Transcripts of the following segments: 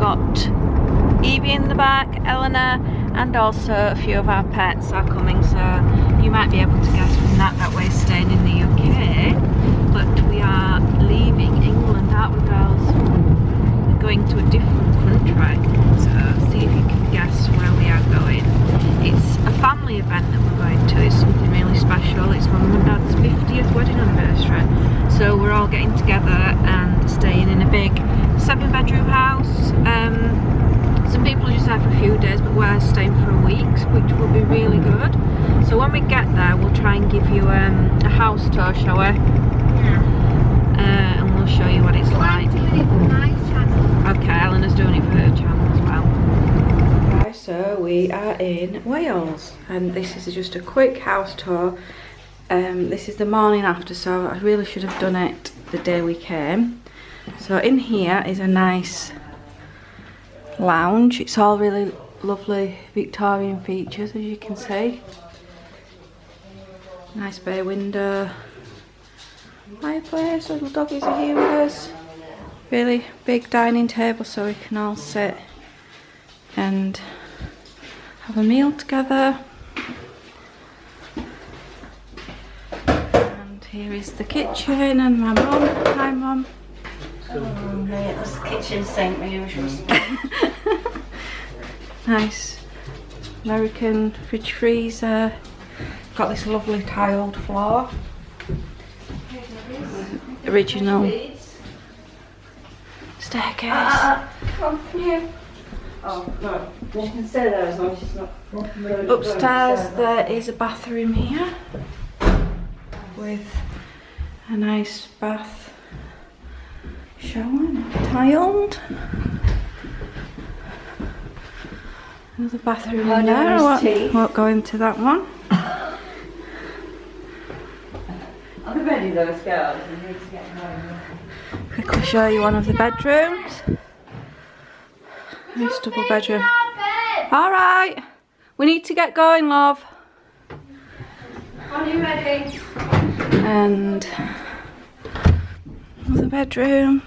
got Evie in the back, Eleanor, and also a few of our pets are coming, so you might be able to guess from that we're staying in the UK, but we are leaving England, aren't we, girls? We're going to a different country, so see if you can guess where we are going. It's a family event that we're going to. It's something really special. It's my mum and dad's 50th wedding anniversary, so we're all getting together and staying in a big 7-bedroom house. Some people are just there for a few days, but we're staying for a week, which will be really good. So when we get there, we'll try and give you a house tour, shall we? Yeah. And we'll show you what it's like. I'm doing it for my channel. Okay, Eleanor's doing it for her channel as well. Right, so we are in Wales, and this is just a quick house tour. This is the morning after, so I really should have done it the day we came. So in here is a nice lounge. It's all really lovely Victorian features, as you can see. Nice bay window, fireplace, little doggies are here with us. Really big dining table so we can all sit and have a meal together. And here is the kitchen and my mum. Hi mum. It's the kitchen sink, my usual. Nice American fridge freezer. Got this lovely tiled floor. Original staircase. Come here. Oh, no. You can stay there as long as it's not. Upstairs there is a bathroom here with a nice bath shower, tiled. Another bathroom in there. I won't go into that one. I'll be ready those girls. We need to get home. Quickly show you one of the bedrooms. Nice double bedroom. Alright, we need to get going, love. Are you ready? And another bedroom.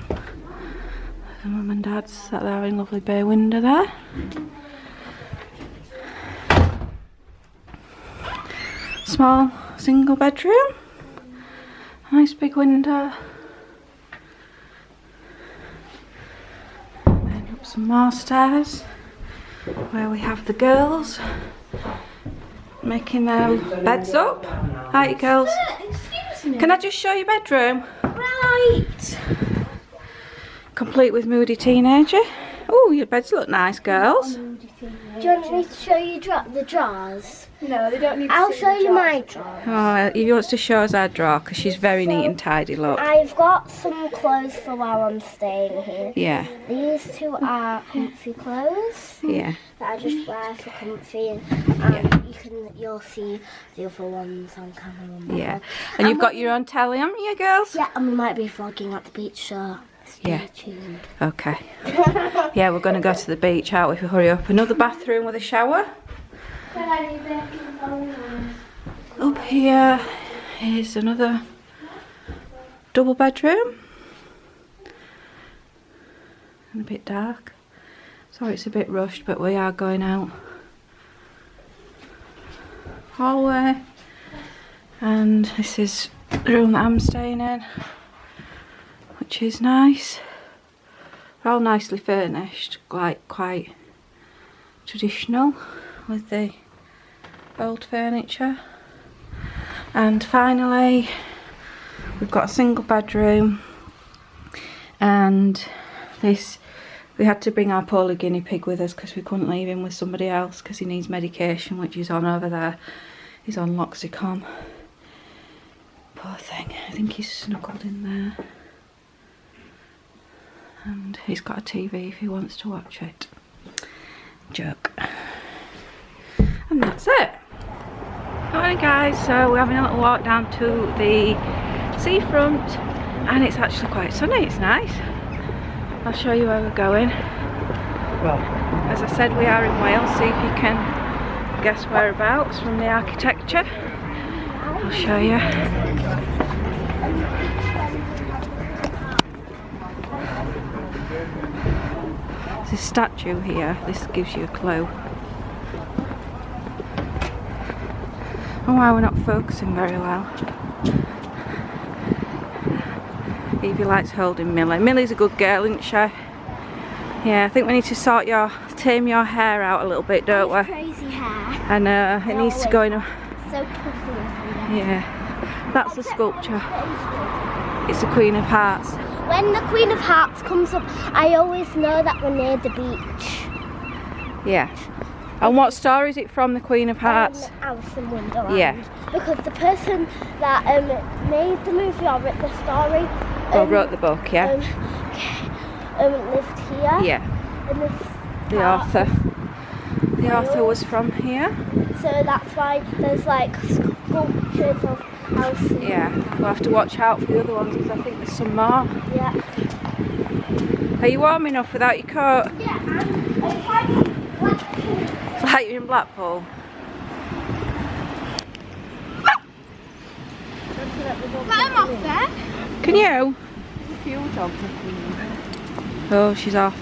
The mum and dad sat there in lovely bay window there. Small single bedroom. Nice big window. And then up some more stairs where we have the girls making their beds up. Hi girls. Excuse me. Can I just show you bedroom? Right. Complete with moody teenager. Oh, your beds look nice, girls. Do you want me to show you the drawers? No, they don't need to I'll see show the you my drawers. drawer. Oh, Evie wants to show us our drawer because she's very neat and tidy, look. I've got some clothes for while I'm staying here. Yeah, These two are comfy clothes yeah. that I just wear for comfy, and you'll see the other ones on camera. Yeah. And you've got your own telly, haven't you, girls? Yeah, and we might be vlogging at the beach, so stay tuned. Okay. Yeah, we're going to go to the beach, aren't we, if we hurry up. Another bathroom with a shower. Up here is another double bedroom. And a bit dark. Sorry it's a bit rushed, but we are going out. Hallway. And this is the room that I'm staying in, which is nice. They're all nicely furnished, like quite traditional with the old furniture. And finally we've got a single bedroom, and this, we had to bring our poor guinea pig with us because we couldn't leave him with somebody else because he needs medication, which is on over there. He's on Loxicon. Poor thing. I think he's snuggled in there. And he's got a TV if he wants to watch it. Joke. And that's it. Alright guys, so we're having a little walk down to the seafront, and it's actually quite sunny, it's nice. I'll show you where we're going. Well, as I said, we are in Wales, see if you can guess whereabouts from the architecture. I'll show you. There's a statue here. This gives you a clue. Oh wow, we're not focusing very well. Evie likes holding Millie. Millie's a good girl, isn't she? Yeah, I think we need to tame your hair out a little bit, don't we? Crazy hair. I know, it needs to go in a... So puffy. Yeah, that's the sculpture. It's the Queen of Hearts. When the Queen of Hearts comes up, I always know that we're near the beach. Yeah. And what story is it from, the Queen of Hearts? Alice in Wonderland. Yeah. Because the person that made the movie or wrote the story... Or wrote the book, yeah? Lived here. Yeah. In this The author was from here. So that's why there's like sculptures of houses. Yeah, we'll have to watch out for the other ones because I think there's some more. Yeah. Are you warm enough without your coat? Yeah, and a tiny Blackpool. It's like you're in Blackpool. Let him off there. Can you? Oh, she's off.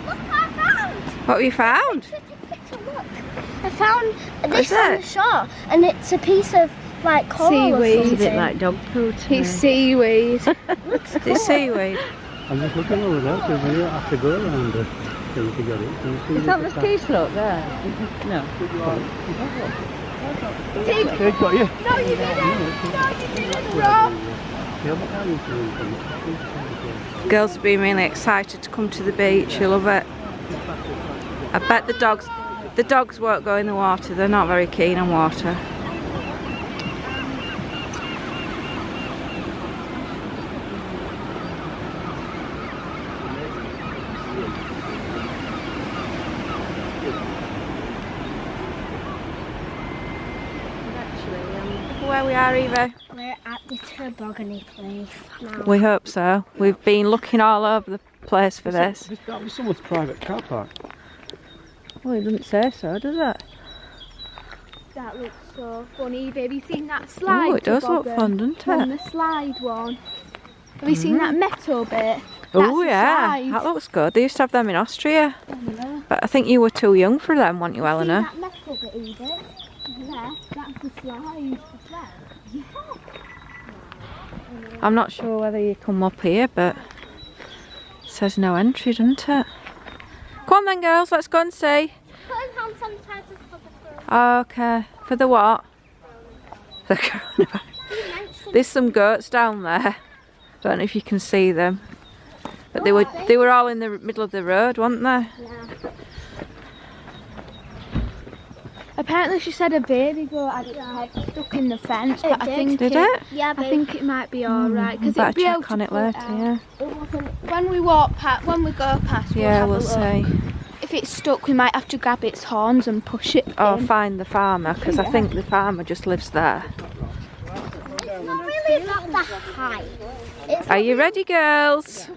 Look what I found. What have you found? Look. I found this on the shore, and it's a piece of like coral or something. It's a bit like dog poo to me. It's seaweed. Looks cool. It's seaweed. I'm just looking over there because we have to go around it to get it. Is that the ski slope there? No. They've got you. No, you didn't. No, you didn't, Rob. Girls have been really excited to come to the beach. You love it. I bet the dogs won't go in the water. They're not very keen on water. Where we are, Evie? We're at the toboggan place now. We hope so. We've been looking all over the place for this. That was someone's private car park. Well, it doesn't say so, does it? That looks so funny. Have you seen that slide? Oh, it does look fun, doesn't On it? the slide one. Have you seen that metal bit? Oh That's yeah, the slide. that looks good. They used to have them in Austria. Yeah. But I think you were too young for them, weren't you, Eleanor? See that metal bit, Edith? There, that's the slide. Yeah. I'm not sure whether you come up here, but it says no entry, doesn't it? Come on then, girls, let's go and see. Putting hand sanitizer for the coronavirus. Okay, for the what? The coronavirus. There's some goats down there. Don't know if you can see them, but they were all in the middle of the road, weren't they? Yeah. Apparently she said a baby goat had its head stuck in the fence, but I think Did it? Yeah, I think it might be alright because Better it'll be able check on to it pull it later, out. yeah. It wasn't, when we walk past, when we go past, we'll Yeah, have we'll a look. see. If it's stuck, we might have to grab its horns and push it Or in. find the farmer, because I think the farmer just lives there. it's not really about the height. It's Are you ready, girls?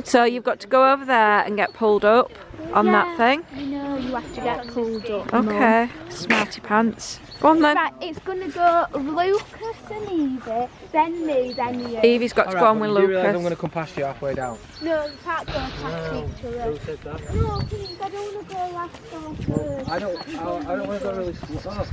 So you've got to go over there and get pulled up on that thing. You know, you have to get pulled up. Okay, smarty pants. Go on then. Right, it's gonna go Lucas and Evie, then me, then you. Evie's got to go on with I'm going Lucas. to come past you halfway down. No, you can't go past each other. Who said that? No, please, I don't want to go last or first. I don't want to go really slow.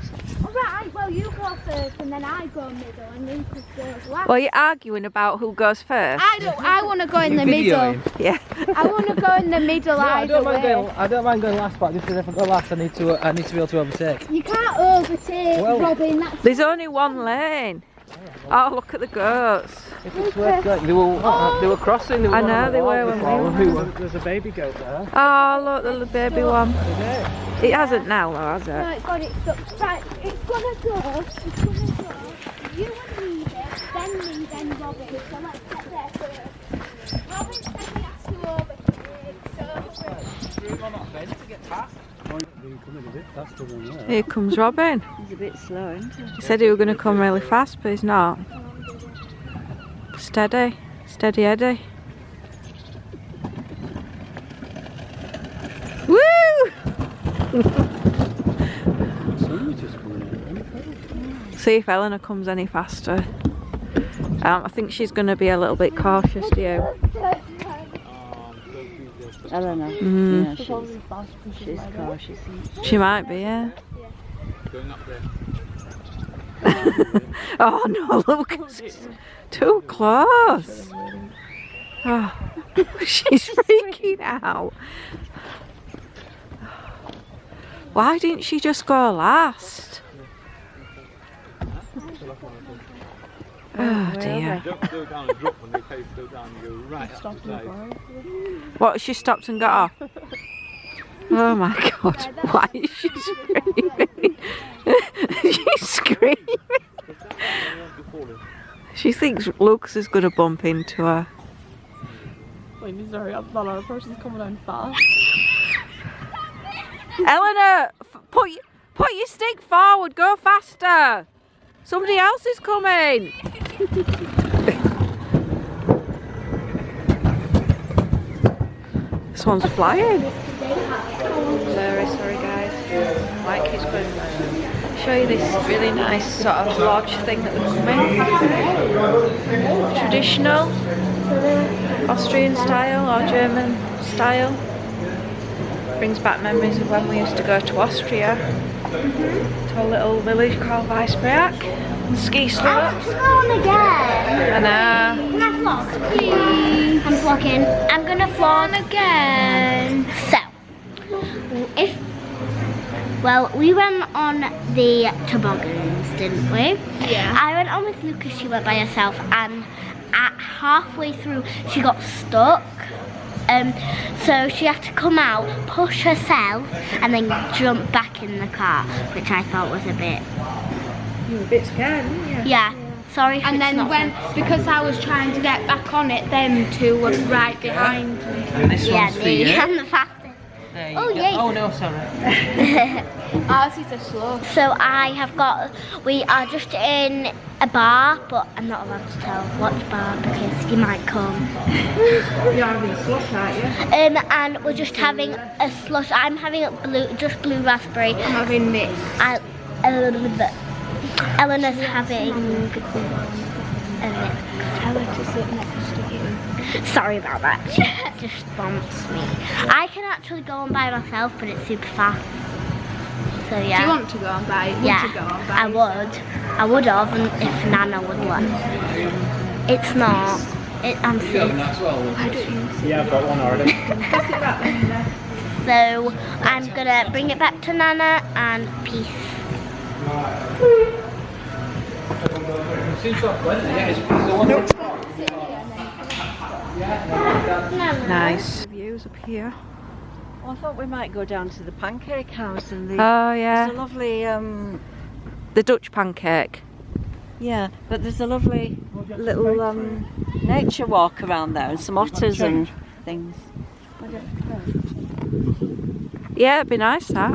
Alright, well you go first and then I go middle and Lucas goes last. Well, you're arguing about who goes first. I want to go in the middle. Yeah. I want to go in the middle either way. I don't mind going last, but if I go last, I need to be able to overtake. You can't overtake, Well, Robin. That's There's only one lane. Oh, look at the goats. If it's worth going, they were crossing. They were I know they were when we were. There's a baby goat there. Oh, look, the little baby one. Is it? It hasn't now, though, has it? right, got it stuck. Right, it's gonna go. It's gonna go. You and me, then me, then Robin. So let's get there first. Robin said he has to overtake. So We're not meant to get past. That's the one there. Here comes Robin. He's a bit slow, isn't he? He said he was going to come really fast, but he's not. Steady. Steady Eddie. Woo! See if Eleanor comes any faster. I think she's going to be a little bit cautious, do you? Eleanor. Mm. Yeah, she's cautious. She might be, yeah. Going up there. Oh no, Lucas, it's too close. Oh, she's freaking out. Why didn't she just go last? Oh dear. Don't go down and drop when they say go down and go right up the side. What, she stopped and got off? Oh my god, why is she screaming? She's screaming. She thinks Lucas is going to bump into her. Wait, sorry, that other person's coming down fast. Eleanor, put your stick forward, go faster. Somebody else is coming. This one's flying. Very sorry guys. Mike is going to show you this really nice sort of lodge thing that we're coming. Traditional Austrian style or German style. Brings back memories of when we used to go to Austria. To a little village called Weissberg and ski slopes. I want to go on again. And Can I vlog, please? I'm vlogging. I'm gonna vlog again. So, well, we went on the toboggans, didn't we? Yeah. I went on with Lucas. She went by herself, and at halfway through, she got stuck. So she had to come out, push herself, and then jump back in the car, which I thought was a bit. you were a bit scared, weren't you? Yeah. Sorry. if And it's then not when, because I was trying to get back on it, them two was right behind me. And this yeah, one's for me. you. I'm the fastest. There you Oh, go. yay. Oh no, sorry. Ours is a slow. So we are just in a bar, but I'm not allowed to tell what bar because you might come. You're having a slush, aren't you? And we're just having a slush. I'm having just blue raspberry. I'm having mixed. Eleanor's having a mix. I like to sit next to you. Sorry about that. She just bumps me. I can actually go on by myself, but it's super fast. So yeah. Do you want to go on by? Yeah, Would you go on by? I would. I would have if Nana would let. It's not. I'm sick. Yeah, I've got one already. So I'm gonna bring it back to Nana and peace. Nice. Views up here. Well, I thought we might go down to the pancake house and the. Oh yeah. There's a lovely. The Dutch pancake. Yeah, but there's a lovely little nature walk around there and some otters and things. Yeah, it'd be nice that.